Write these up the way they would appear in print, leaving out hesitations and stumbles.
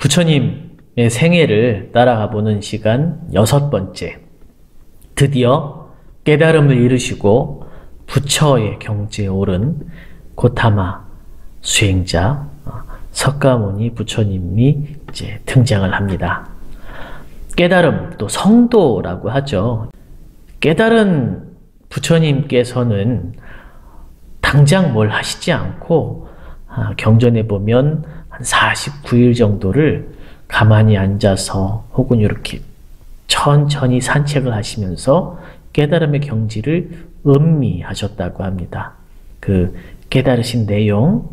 부처님의 생애를 따라가 보는 시간 6번째. 드디어 깨달음을 이루시고 부처의 경지에 오른 고타마 수행자 석가모니 부처님이 이제 등장을 합니다. 깨달음, 또 성도라고 하죠. 깨달은 부처님께서는 당장 뭘 하시지 않고 경전에 보면 한 49일 정도를 가만히 앉아서 혹은 이렇게 천천히 산책을 하시면서 깨달음의 경지를 음미하셨다고 합니다. 그 깨달으신 내용,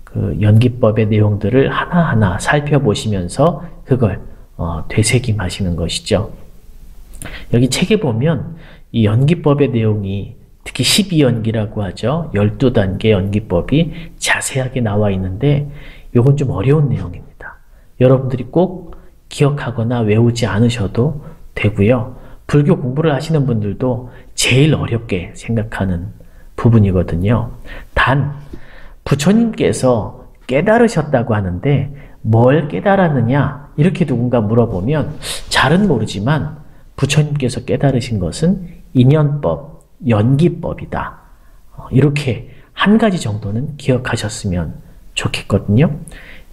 그 연기법의 내용들을 하나하나 살펴보시면서 그걸 되새김하시는 것이죠. 여기 책에 보면 이 연기법의 내용이 특히 12연기라고 하죠. 12단계 연기법이 자세하게 나와 있는데 이건 좀 어려운 내용입니다. 여러분들이 꼭 기억하거나 외우지 않으셔도 되고요. 불교 공부를 하시는 분들도 제일 어렵게 생각하는 부분이거든요. 단 부처님께서 깨달으셨다고 하는데 뭘 깨달았느냐 이렇게 누군가 물어보면 잘은 모르지만 부처님께서 깨달으신 것은 인연법, 연기법이다. 이렇게 한 가지 정도는 기억하셨으면 좋겠거든요.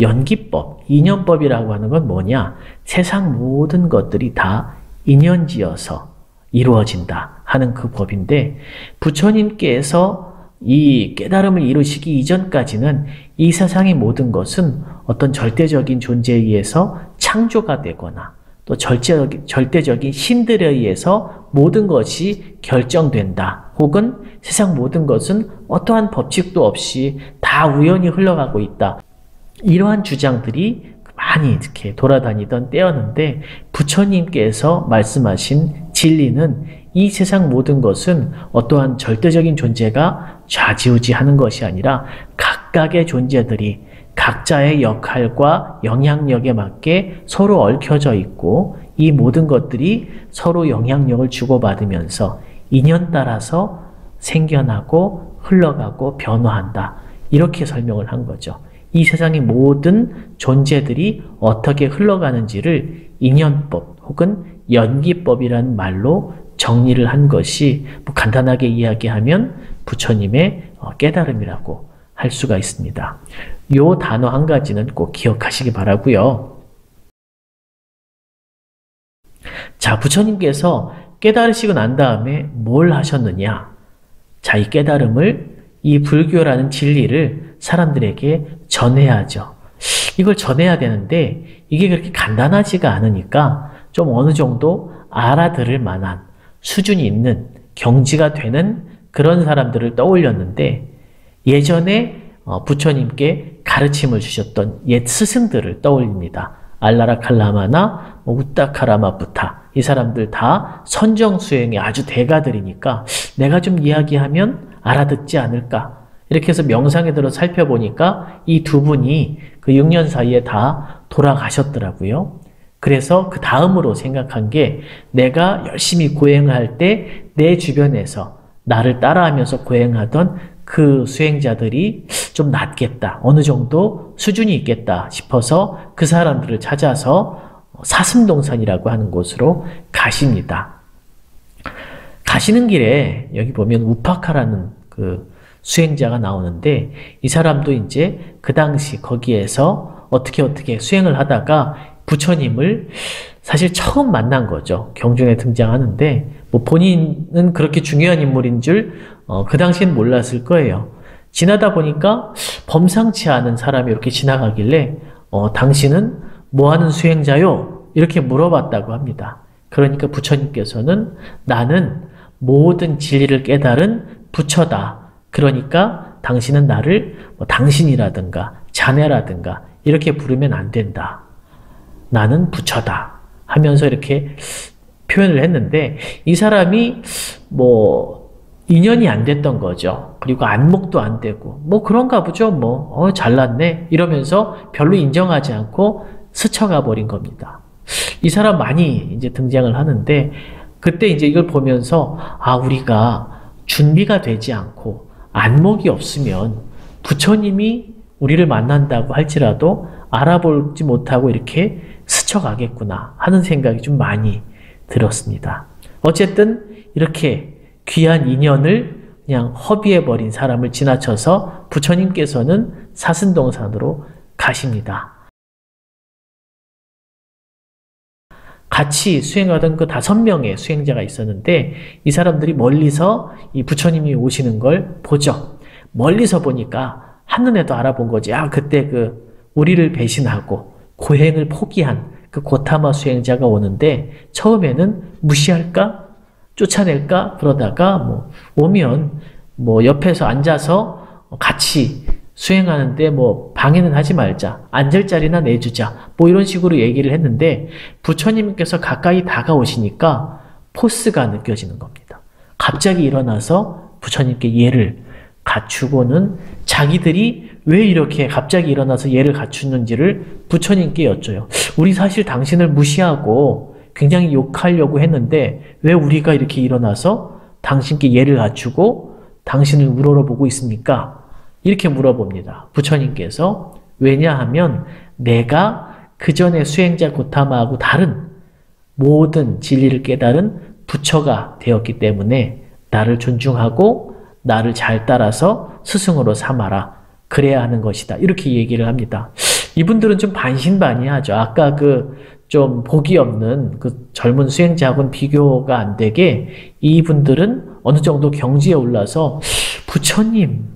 연기법, 인연법이라고 하는 건 뭐냐? 세상 모든 것들이 다 인연지어서 이루어진다 하는 그 법인데 부처님께서 이 깨달음을 이루시기 이전까지는 이 세상의 모든 것은 어떤 절대적인 존재에 의해서 창조가 되거나 또 절대적인 신들에 의해서 모든 것이 결정된다. 혹은 세상 모든 것은 어떠한 법칙도 없이 다 우연히 흘러가고 있다. 이러한 주장들이 많이 이렇게 돌아다니던 때였는데 부처님께서 말씀하신 진리는 이 세상 모든 것은 어떠한 절대적인 존재가 좌지우지하는 것이 아니라 각각의 존재들이 각자의 역할과 영향력에 맞게 서로 얽혀져 있고 이 모든 것들이 서로 영향력을 주고받으면서 인연 따라서 생겨나고 흘러가고 변화한다. 이렇게 설명을 한 거죠. 이 세상의 모든 존재들이 어떻게 흘러가는지를 인연법 혹은 연기법이라는 말로 정리를 한 것이 간단하게 이야기하면 부처님의 깨달음이라고 할 수가 있습니다. 요 단어 한 가지는 꼭 기억하시기 바라고요. 자, 부처님께서 깨달으시고 난 다음에 뭘 하셨느냐? 자, 이 깨달음을, 이 불교라는 진리를 사람들에게 전해야죠. 이걸 전해야 되는데 이게 그렇게 간단하지가 않으니까 좀 어느 정도 알아들을 만한 수준이 있는 경지가 되는 그런 사람들을 떠올렸는데 예전에 부처님께 가르침을 주셨던 옛 스승들을 떠올립니다. 알라라칼라마나 우따카라마부타 이 사람들 다 선정수행의 아주 대가들이니까 내가 좀 이야기하면 알아듣지 않을까 이렇게 해서 명상에 들어 살펴보니까 이 두 분이 그 6년 사이에 다 돌아가셨더라고요. 그래서 그 다음으로 생각한 게 내가 열심히 고행을 할 때 내 주변에서 나를 따라하면서 고행하던 그 수행자들이 좀 낫겠다. 어느 정도 수준이 있겠다 싶어서 그 사람들을 찾아서 사슴동산이라고 하는 곳으로 가십니다. 가시는 길에 여기 보면 우파카라는 그 수행자가 나오는데 이 사람도 이제 그 당시 거기에서 어떻게 수행을 하다가 부처님을 사실 처음 만난 거죠. 경전에 등장하는데 뭐 본인은 그렇게 중요한 인물인 줄 그 당시엔 몰랐을 거예요. 지나다 보니까 범상치 않은 사람이 이렇게 지나가길래 당신은 뭐하는 수행자요? 이렇게 물어봤다고 합니다. 그러니까 부처님께서는 나는 모든 진리를 깨달은 부처다. 그러니까 당신은 나를 당신이라든가 자네라든가 이렇게 부르면 안 된다. 나는 부처다 하면서 이렇게 표현을 했는데 이 사람이 인연이 안 됐던 거죠. 그리고 안목도 안 되고 그런가 보죠. 잘났네 이러면서 별로 인정하지 않고 스쳐가 버린 겁니다. 이 사람 많이 이제 등장을 하는데 그때 이제 이걸 보면서 우리가 준비가 되지 않고 안목이 없으면 부처님이 우리를 만난다고 할지라도 알아보지 못하고 이렇게 스쳐가겠구나 하는 생각이 좀 많이 들었습니다. 어쨌든 이렇게 귀한 인연을 그냥 허비해버린 사람을 지나쳐서 부처님께서는 사슴동산으로 가십니다. 같이 수행하던 그 5명의 수행자가 있었는데 이 사람들이 멀리서 이 부처님이 오시는 걸 보죠. 멀리서 보니까 한눈에도 알아본 거지. 아, 그때 우리를 배신하고 고행을 포기한 그 고타마 수행자가 오는데 처음에는 무시할까? 쫓아낼까? 그러다가 오면 옆에서 앉아서 같이 수행하는데 방해는 하지 말자. 앉을 자리나 내주자. 이런 식으로 얘기를 했는데 부처님께서 가까이 다가오시니까 포스가 느껴지는 겁니다. 갑자기 일어나서 부처님께 예를 갖추고는 자기들이 왜 이렇게 갑자기 일어나서 예를 갖추는지를 부처님께 여쭤요. 우리 사실 당신을 무시하고 굉장히 욕하려고 했는데 왜 우리가 이렇게 일어나서 당신께 예를 갖추고 당신을 우러러보고 있습니까? 이렇게 물어봅니다. 부처님께서 왜냐하면 내가 그 전에 수행자 고타마하고 다른 모든 진리를 깨달은 부처가 되었기 때문에 나를 존중하고 나를 잘 따라서 스승으로 삼아라. 그래야 하는 것이다. 이렇게 얘기를 합니다. 이분들은 좀 반신반의하죠. 아까 좀 복이 없는 그 젊은 수행자하고는 비교가 안 되게 이분들은 어느 정도 경지에 올라서 부처님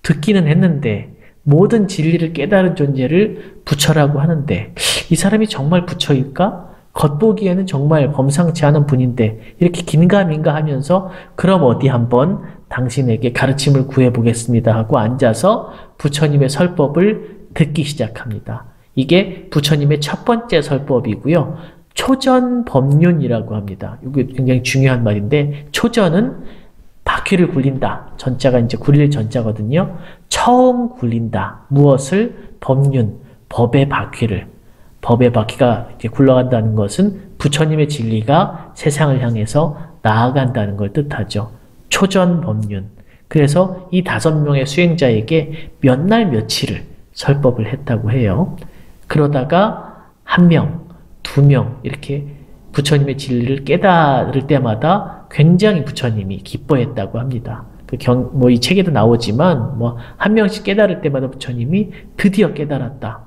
듣기는 했는데 모든 진리를 깨달은 존재를 부처라고 하는데 이 사람이 정말 부처일까? 겉보기에는 정말 범상치 않은 분인데 이렇게 긴가민가 하면서 그럼 어디 한번 당신에게 가르침을 구해보겠습니다 하고 앉아서 부처님의 설법을 듣기 시작합니다. 이게 부처님의 첫 번째 설법이고요. 초전법륜이라고 합니다. 이게 굉장히 중요한 말인데 초전은 바퀴를 굴린다. 전자가 이제 굴릴 전자거든요. 처음 굴린다. 무엇을? 법륜, 법의 바퀴를. 법의 바퀴가 이렇게 굴러간다는 것은 부처님의 진리가 세상을 향해서 나아간다는 걸 뜻하죠. 초전법륜. 그래서 이 5명의 수행자에게 몇 날 며칠을 설법을 했다고 해요. 그러다가 1명, 2명 이렇게 부처님의 진리를 깨달을 때마다 굉장히 부처님이 기뻐했다고 합니다. 이 책에도 나오지만 한 명씩 깨달을 때마다 부처님이 드디어 깨달았다.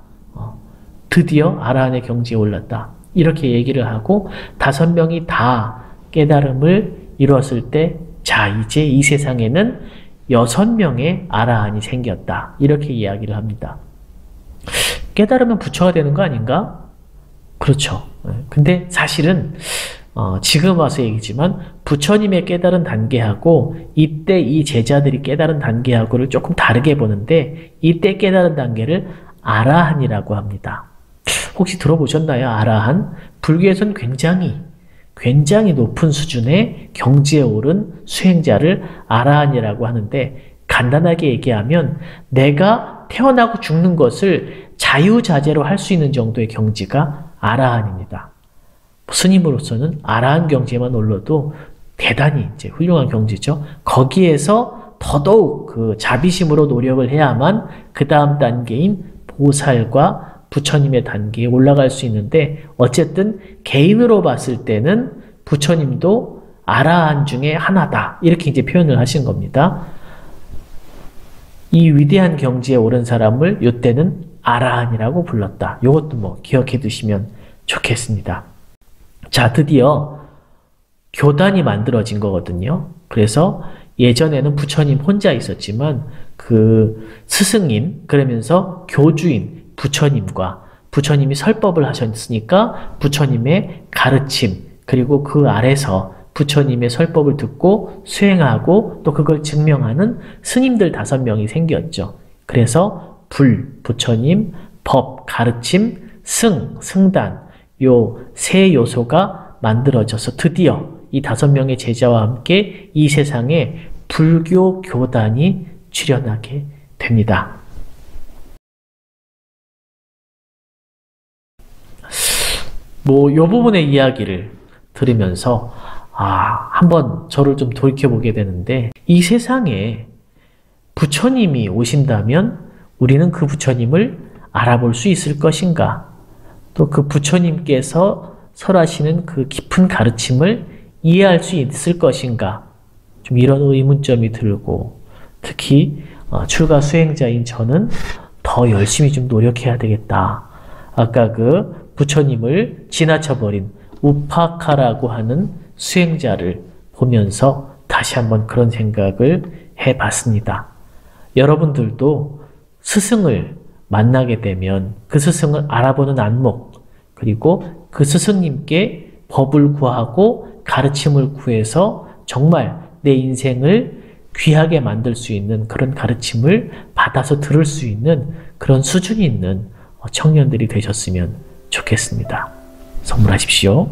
드디어 아라한의 경지에 올랐다. 이렇게 얘기를 하고 5명이 다 깨달음을 이루었을 때 자, 이제 이 세상에는 6명의 아라한이 생겼다. 이렇게 이야기를 합니다. 깨달으면 부처가 되는 거 아닌가? 그렇죠. 근데 사실은 지금 와서 얘기지만 부처님의 깨달은 단계하고 이때 이 제자들이 깨달은 단계하고를 조금 다르게 보는데 이때 깨달은 단계를 아라한이라고 합니다. 혹시 들어보셨나요? 아라한? 불교에서는 굉장히 높은 수준의 경지에 오른 수행자를 아라한이라고 하는데 간단하게 얘기하면 내가 태어나고 죽는 것을 자유자재로 할 수 있는 정도의 경지가 아라한입니다. 스님으로서는 아라한 경지에만 올라도 대단히 이제 훌륭한 경지죠. 거기에서 더더욱 자비심으로 노력을 해야만 그 다음 단계인 보살과 부처님의 단계에 올라갈 수 있는데 어쨌든 개인으로 봤을 때는 부처님도 아라한 중에 하나다. 이렇게 이제 표현을 하신 겁니다. 이 위대한 경지에 오른 사람을 이때는 아라한이라고 불렀다. 이것도 기억해 두시면 좋겠습니다. 자, 드디어 교단이 만들어진 거거든요. 그래서 예전에는 부처님 혼자 있었지만 그 스승인, 그러면서 교주인 부처님과 부처님이 설법을 하셨으니까 부처님의 가르침, 그리고 그 아래서 부처님의 설법을 듣고 수행하고 또 그걸 증명하는 스님들 5명이 생겼죠. 그래서 부처님, 법, 가르침, 승단 요 3 요소가 만들어져서 드디어 이 5명의 제자와 함께 이 세상에 불교 교단이 출현하게 됩니다. 요 부분의 이야기를 들으면서 한번 저를 좀 돌이켜보게 되는데 이 세상에 부처님이 오신다면 우리는 그 부처님을 알아볼 수 있을 것인가? 또 그 부처님께서 설하시는 그 깊은 가르침을 이해할 수 있을 것인가? 좀 이런 의문점이 들고, 특히 출가 수행자인 저는 더 열심히 좀 노력해야 되겠다. 아까 그 부처님을 지나쳐버린 우파카라고 하는 수행자를 보면서 다시 한번 그런 생각을 해봤습니다. 여러분들도 스승을 만나게 되면 그 스승을 알아보는 안목, 그리고 그 스승님께 법을 구하고 가르침을 구해서 정말 내 인생을 귀하게 만들 수 있는 그런 가르침을 받아서 들을 수 있는 그런 수준이 있는 청년들이 되셨으면 좋겠습니다. 선물하십시오.